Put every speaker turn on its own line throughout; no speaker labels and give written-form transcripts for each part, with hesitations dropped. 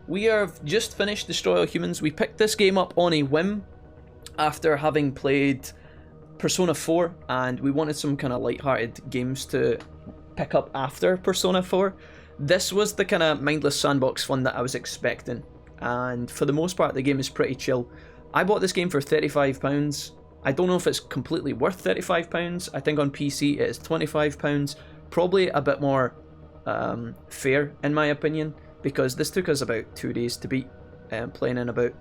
We have just finished Destroy All Humans. We picked this game up on a whim after having played Persona 4, and we wanted some kind of light-hearted games to pick up after Persona 4. This was the kind of mindless sandbox fun that I was expecting, and for the most part the game is pretty chill. I bought this game for £35. I don't know if it's completely worth £35. I think on PC it is £25. Probably a bit more fair in my opinion, because this took us about 2 days to beat, playing in about,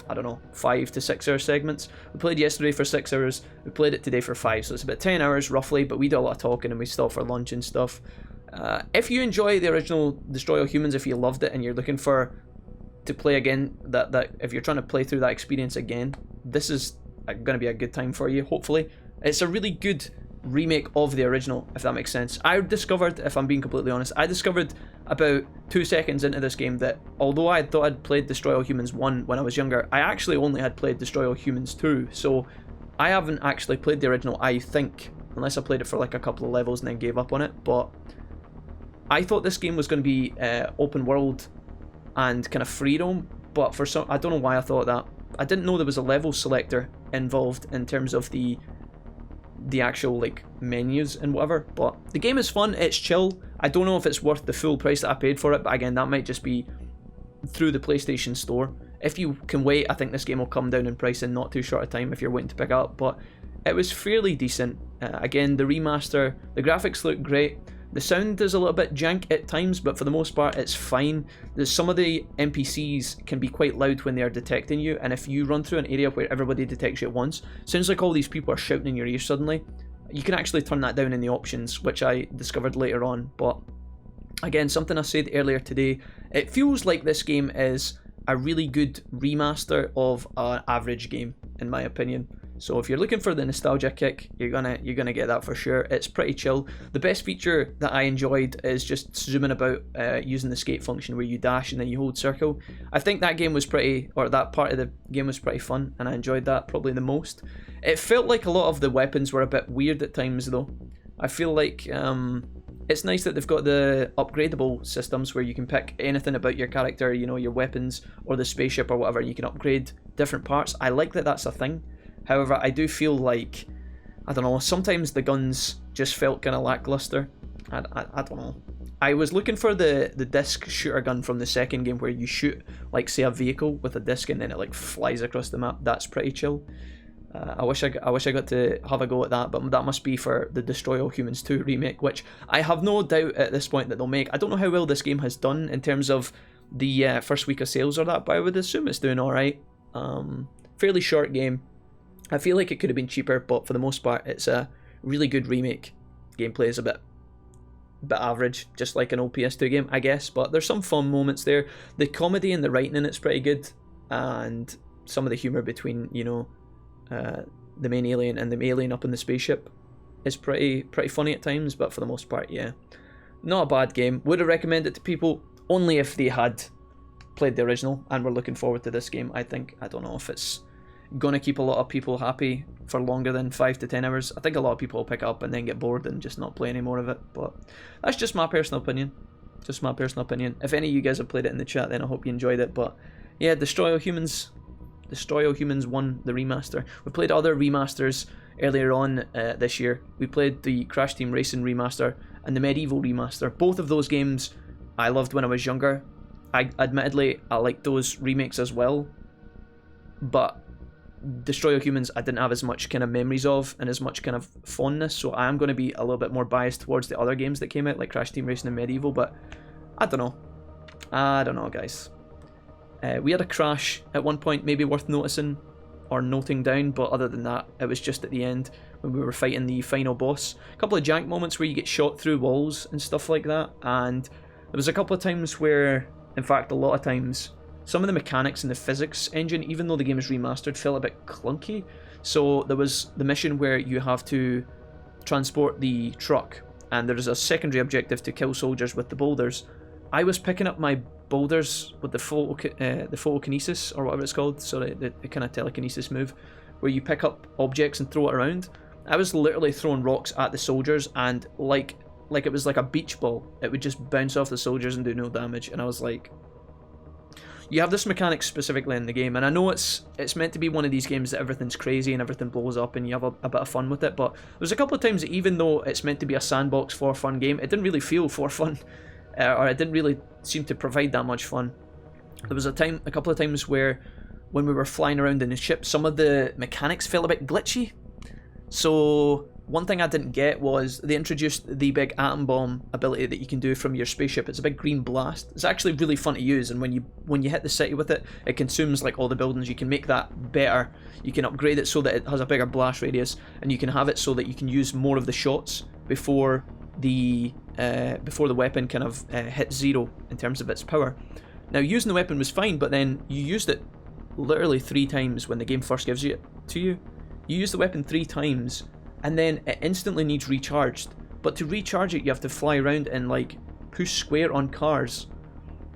I don't know, 5 to 6 hour segments. We played yesterday for 6 hours, we played it today for 5, so it's about 10 hours roughly, but we do a lot of talking and we stop for lunch and stuff. If you enjoy the original Destroy All Humans, if you loved it and you're looking for to play again, that if you're trying to play through that experience again, this is going to be a good time for you, hopefully. It's a really good remake of the original, if that makes sense. I discovered, if I'm being completely honest, I discovered about 2 seconds into this game that although I thought I'd played Destroy All Humans 1 when I was younger, I actually only had played Destroy All Humans 2, so I haven't actually played the original, I think, unless I played it for like a couple of levels and then gave up on it. But I thought this game was going to be open world and kind of free roam, but for some, I don't know why I thought that. I didn't know there was a level selector involved in terms of the actual like menus and whatever. But the game is fun, it's chill. I don't know if it's worth the full price that I paid for it, but again, that might just be through the PlayStation Store. If you can wait, I think this game will come down in price in not too short a time if you're waiting to pick it up. But it was fairly decent. Again, the remaster, the graphics look great. The sound is a little bit jank at times, but for the most part it's fine. There's some of the NPCs can be quite loud when they are detecting you, and if you run through an area where everybody detects you at once, sounds like all these people are shouting in your ear suddenly. You can actually turn that down in the options, which I discovered later on. But again, something I said earlier today, it feels like this game is a really good remaster of an average game, in my opinion. So if you're looking for the nostalgia kick, you're gonna get that for sure. It's pretty chill. The best feature that I enjoyed is just zooming about using the escape function where you dash and then you hold circle. I think that game was pretty, or that part of the game was pretty fun, and I enjoyed that probably the most. It felt like a lot of the weapons were a bit weird at times though. I feel like it's nice that they've got the upgradable systems where you can pick anything about your character, you know, your weapons or the spaceship or whatever, and you can upgrade different parts. I like that that's a thing. However, I do feel like, I don't know, sometimes the guns just felt kind of lackluster. I don't know. I was looking for the disc shooter gun from the second game where you shoot, like, say, a vehicle with a disc and then it, like, flies across the map. That's pretty chill. I wish I got to have a go at that, but that must be for the Destroy All Humans 2 remake, which I have no doubt at this point that they'll make. I don't know how well this game has done in terms of the first week of sales or that, but I would assume it's doing alright. Fairly short game. I feel like it could have been cheaper, but for the most part, it's a really good remake. Gameplay is a bit average, just like an old PS2 game, I guess, but there's some fun moments there. The comedy and the writing in it's pretty good, and some of the humour between, you know, the main alien and the alien up in the spaceship is pretty funny at times, but for the most part, yeah. Not a bad game. Would I recommend it to people? Only if they had played the original and were looking forward to this game, I think. I don't know if it's gonna keep a lot of people happy for longer than 5 to 10 hours. I think a lot of people will pick up and then get bored and just not play any more of it, but that's just my personal opinion. Just my personal opinion. If any of you guys have played it in the chat, then I hope you enjoyed it. But yeah, Destroy All Humans 1, the remaster. We played other remasters earlier on this year. We played the Crash Team Racing remaster and the Medieval remaster. Both of those games I loved when I was younger. Admittedly, I liked those remakes as well, but Destroy All Humans I didn't have as much kind of memories of and as much kind of fondness, so I am going to be a little bit more biased towards the other games that came out, like Crash Team Racing and Medieval. But I don't know guys. We had a crash at one point, maybe worth noticing or noting down, but other than that, it was just at the end when we were fighting the final boss. A couple of jank moments where you get shot through walls and stuff like that, and there was a couple of times where, in fact a lot of times, some of the mechanics in the physics engine, even though the game is remastered, felt a bit clunky. So there was the mission where you have to transport the truck, and there's a secondary objective to kill soldiers with the boulders. I was picking up my boulders with the photokinesis, or whatever it's called, so the kind of telekinesis move, where you pick up objects and throw it around. I was literally throwing rocks at the soldiers, and like it was like a beach ball. It would just bounce off the soldiers and do no damage, and I was like, you have this mechanic specifically in the game, and I know it's meant to be one of these games that everything's crazy and everything blows up and you have a bit of fun with it, but there's a couple of times that even though it's meant to be a sandbox for fun game, it didn't really feel for fun, or it didn't really seem to provide that much fun. There was a couple of times where when we were flying around in the ship, some of the mechanics felt a bit glitchy. So one thing I didn't get was they introduced the big atom bomb ability that you can do from your spaceship. It's a big green blast. It's actually really fun to use, and when you hit the city with it, it consumes like all the buildings. You can make that better. You can upgrade it so that it has a bigger blast radius, and you can have it so that you can use more of the shots before the weapon kind of hits zero in terms of its power. Now, using the weapon was fine, but then you used it literally 3 times when the game first gives it to you. You use the weapon 3 times, and then it instantly needs recharged. But to recharge it, you have to fly around and like push square on cars.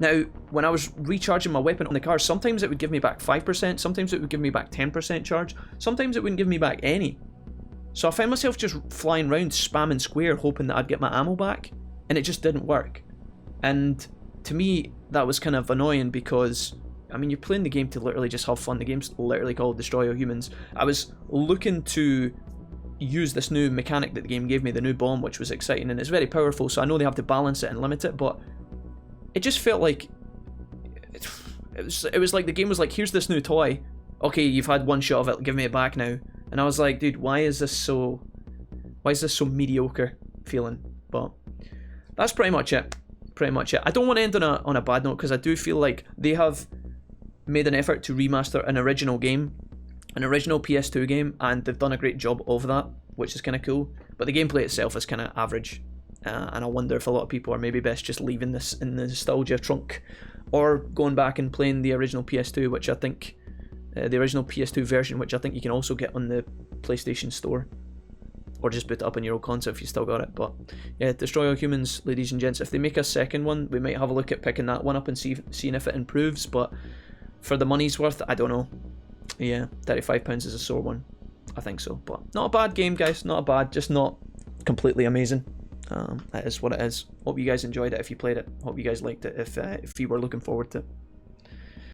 Now, when I was recharging my weapon on the cars, sometimes it would give me back 5%, sometimes it would give me back 10% charge, sometimes it wouldn't give me back any. So I found myself just flying around spamming square hoping that I'd get my ammo back, and it just didn't work. And to me, that was kind of annoying because, I mean, you're playing the game to literally just have fun. The game's literally called Destroy All Humans. I was looking to use this new mechanic that the game gave me, the new bomb, which was exciting, and it's very powerful, so I know they have to balance it and limit it, but it just felt like it was like the game was like, here's this new toy, okay, you've had one shot of it, give me it back now. And I was like, dude, why is this so mediocre feeling? But that's pretty much it. I don't want to end on a bad note, because I do feel like they have made an effort to remaster an original game, an original PS2 game, and they've done a great job of that, which is kind of cool. But the gameplay itself is kind of average, and I wonder if a lot of people are maybe best just leaving this in the nostalgia trunk, or going back and playing the original PS2, which I think, the original PS2 version, which I think you can also get on the PlayStation Store, or just boot it up on your old console if you still got it. But yeah, Destroy All Humans, ladies and gents. If they make a second one, we might have a look at picking that one up and seeing if it improves, but for the money's worth, I don't know. Yeah, £35 is a sore one. I think so. But not a bad game, guys. Not a bad, just not completely amazing. That is what it is. Hope you guys enjoyed it if you played it. Hope you guys liked it if you were looking forward to it.